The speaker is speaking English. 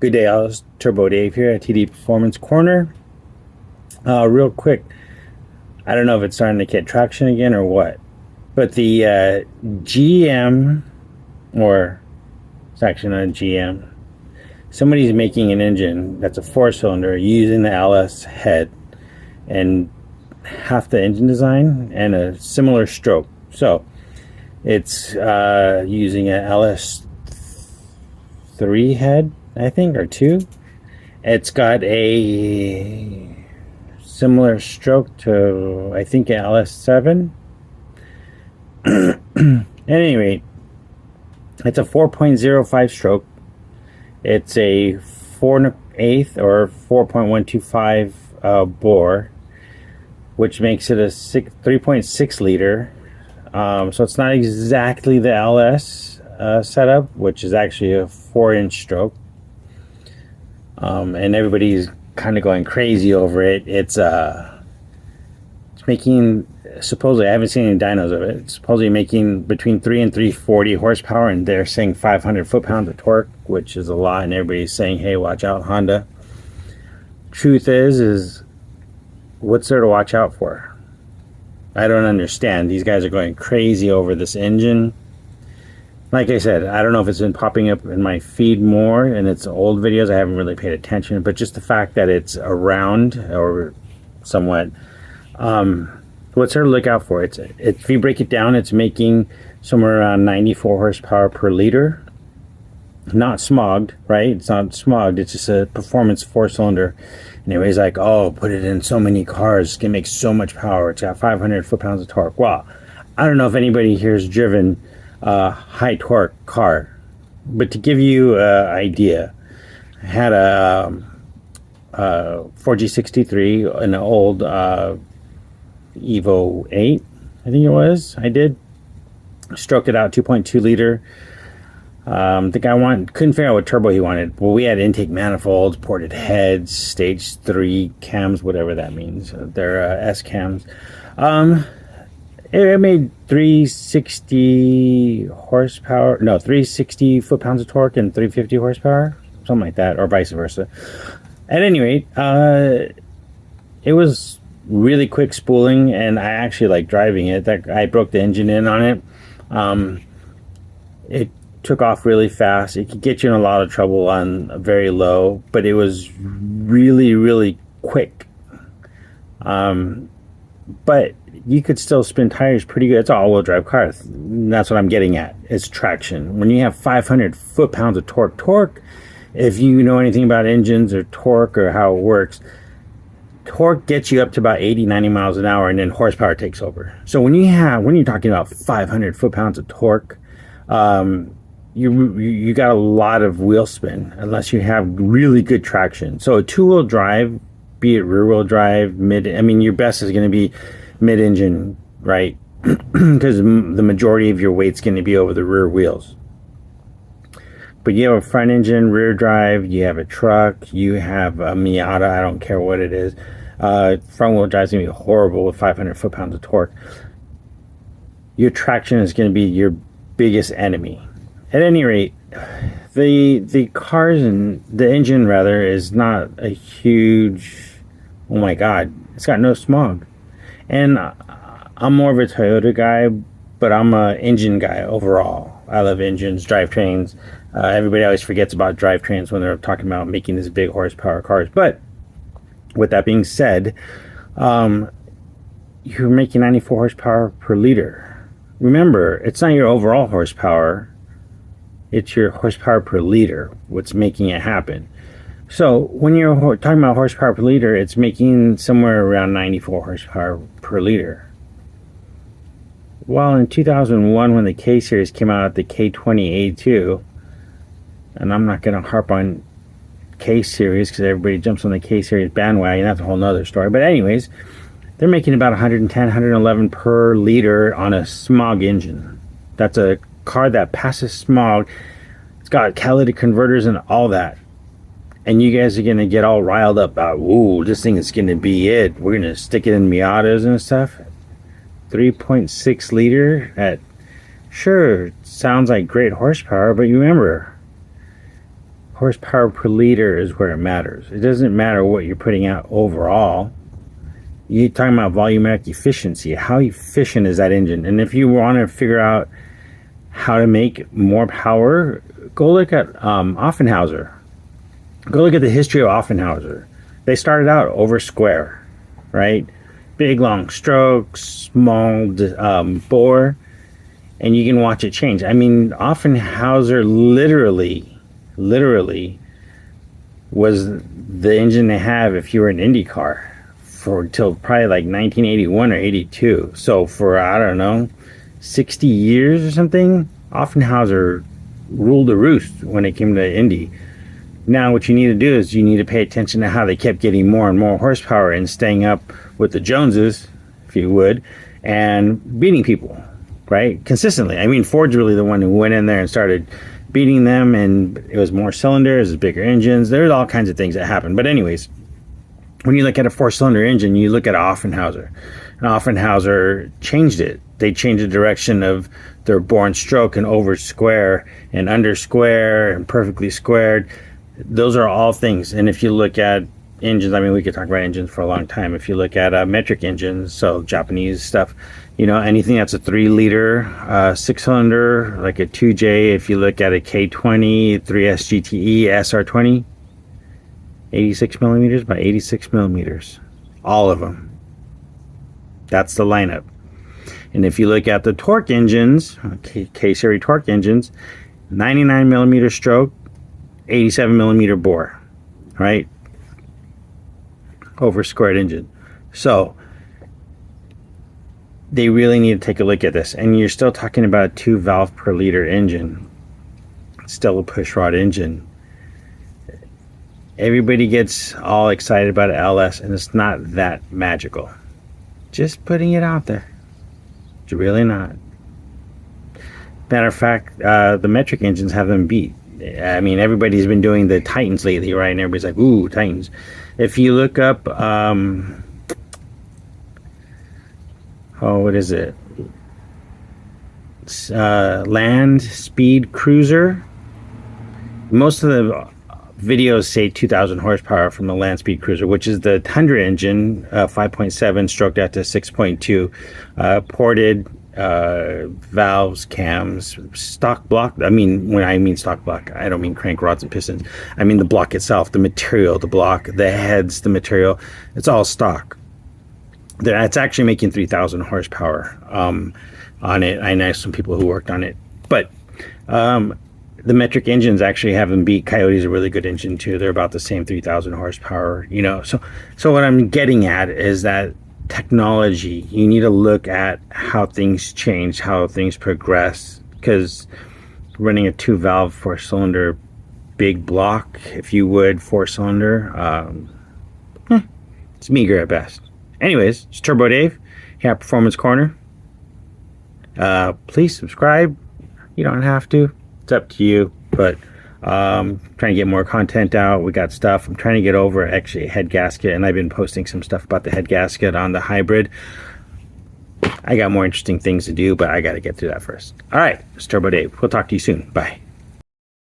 Good day, it's TurboDave here at TD Performance Corner. Real quick, I don't know if it's starting to get traction again or what, but the GM, or it's actually not a GM, somebody's making an engine that's a 4-cylinder using the LS head and half the engine design and a similar stroke. So it's using an LS3 head, I think, or 2. It's got a similar stroke to, I think, an LS7. At any rate, it's a 4.05 stroke. It's a 4/8 or 4.125 bore, which makes it a 3.6 liter. So it's not exactly the LS setup, which is actually a 4-inch stroke. And everybody's kind of going crazy over it. It's making, supposedly, I haven't seen any dynos of it. It's supposedly making between 3 and 340 horsepower, and they're saying 500 foot-pounds of torque, which is a lot, and everybody's saying, hey, watch out, Honda. Truth is what's there to watch out for? I don't understand. These guys are going crazy over this engine. Like I said, I don't know if it's been popping up in my feed more and it's old videos. I haven't really paid attention, but just the fact that it's around or somewhat, what's there to look out for? If you break it down, it's making somewhere around 94 horsepower per liter. Not smogged, right? It's not smogged. It's just a performance 4-cylinder. And everybody's like, oh, put it in so many cars. It's going to make so much power. It's got 500 foot-pounds of torque. Well, I don't know if anybody here has driven high torque car, but to give you an idea, I had a 4G63, an old Evo 8, I think it was. I did stroked it out, 2.2 liter. The guy couldn't figure out what turbo he wanted. Well, we had intake manifolds, ported heads, stage 3 cams, whatever that means. They're S cams. It made 360 horsepower, no, 360 foot-pounds of torque and 350 horsepower, something like that, or vice versa. At any rate, it was really quick spooling, and I actually like driving it. I broke the engine in on it. It took off really fast. It could get you in a lot of trouble on very low, but it was really, really quick. But you could still spin tires pretty good. It's an all-wheel drive car. That's what I'm getting at. It's traction. When you have 500 foot-pounds of torque, if you know anything about engines or torque or how it works, torque gets you up to about 80, 90 miles an hour, and then horsepower takes over. So when you're talking about 500 foot-pounds of torque, you got a lot of wheel spin unless you have really good traction. So a two-wheel drive, be it rear-wheel drive, your best is going to be mid-engine, right? Because the majority of your weight's going to be over the rear wheels. But you have a front engine, rear drive, you have a truck, you have a Miata, I don't care what it is. Front wheel drive is going to be horrible with 500 foot-pounds of torque. Your traction is going to be your biggest enemy. At any rate, the cars and the engine rather is not a huge, oh my god, it's got no smog. And I'm more of a Toyota guy, but I'm an engine guy overall. I love engines, drivetrains. Everybody always forgets about drivetrains when they're talking about making these big horsepower cars. But with that being said, you're making 94 horsepower per liter. Remember, it's not your overall horsepower. It's your horsepower per liter, what's making it happen. So when you're talking about horsepower per liter, it's making somewhere around 94 horsepower per liter. Well, in 2001, when the K series came out, the K20A2, and I'm not going to harp on K series because everybody jumps on the K series bandwagon. That's a whole nother story. But anyways, they're making about 110, 111 per liter on a smog engine. That's a car that passes smog. It's got catalytic converters and all that. And you guys are going to get all riled up about, ooh, this thing is going to be it. We're going to stick it in Miatas and stuff. 3.6 liter at, sure, sounds like great horsepower, but you remember, horsepower per liter is where it matters. It doesn't matter what you're putting out overall. You're talking about volumetric efficiency. How efficient is that engine? And if you want to figure out how to make more power, go look at Offenhauser. Go look at the history of Offenhauser. They started out over square, right? Big long strokes, small bore, and you can watch it change. I mean, Offenhauser literally was the engine to have if you were an Indy car for till probably like 1981 or 82. So for, I don't know, 60 years or something, Offenhauser ruled the roost when it came to Indy. Now what you need to do is you need to pay attention to how they kept getting more and more horsepower and staying up with the Joneses, if you would, and beating people, right? Consistently. I mean, Ford's really the one who went in there and started beating them, and it was more cylinders, bigger engines. There's all kinds of things that happen. But anyways, when you look at a 4-cylinder engine, you look at Offenhauser. And Offenhauser changed it. They changed the direction of their bore and stroke and over square and under square and perfectly squared. Those are all things. And if you look at engines, I mean, we could talk about engines for a long time. If you look at metric engines, so Japanese stuff, you know, anything that's a 3-liter 6-cylinder, like a 2J, if you look at a K20, 3S GTE, SR20, 86 millimeters by 86 millimeters, all of them. That's the lineup. And if you look at the torque engines, K-series torque engines, 99 millimeter stroke, 87 millimeter bore, right? Over squared engine. So they really need to take a look at this. And you're still talking about a 2 valve per liter engine. It's still a pushrod engine. Everybody gets all excited about an LS, and it's not that magical. Just putting it out there. It's really not. Matter of fact, the metric engines have them beat. I mean, everybody's been doing the Titans lately, right? And everybody's like, ooh, Titans. If you look up, what is it? Land Speed Cruiser. Most of the videos say 2,000 horsepower from the Land Speed Cruiser, which is the Tundra engine, 5.7 stroked out to 6.2, ported valves, cams, stock block. I mean, when I mean stock block, I don't mean crank rods and pistons. I mean the block itself, the material, the block, the heads, the material. It's all stock. It's actually making 3,000 horsepower on it. I know some people who worked on it, but the metric engines actually have them beat. Coyote's a really good engine too. They're about the same 3,000 horsepower. You know, so what I'm getting at is that technology, you need to look at how things change, how things progress, because running a 2-valve 4-cylinder big block, if you would, 4-cylinder, it's meager at best. Anyways, it's TurboDave here at Performance Corner. Please subscribe. You don't have to. It's up to you, but trying to get more content out. We got stuff. I'm trying to get over actually a head gasket, and I've been posting some stuff about the head gasket on the hybrid. I got more interesting things to do, but I got to get through that first. All right, it's TurboDave. We'll talk to you soon. Bye.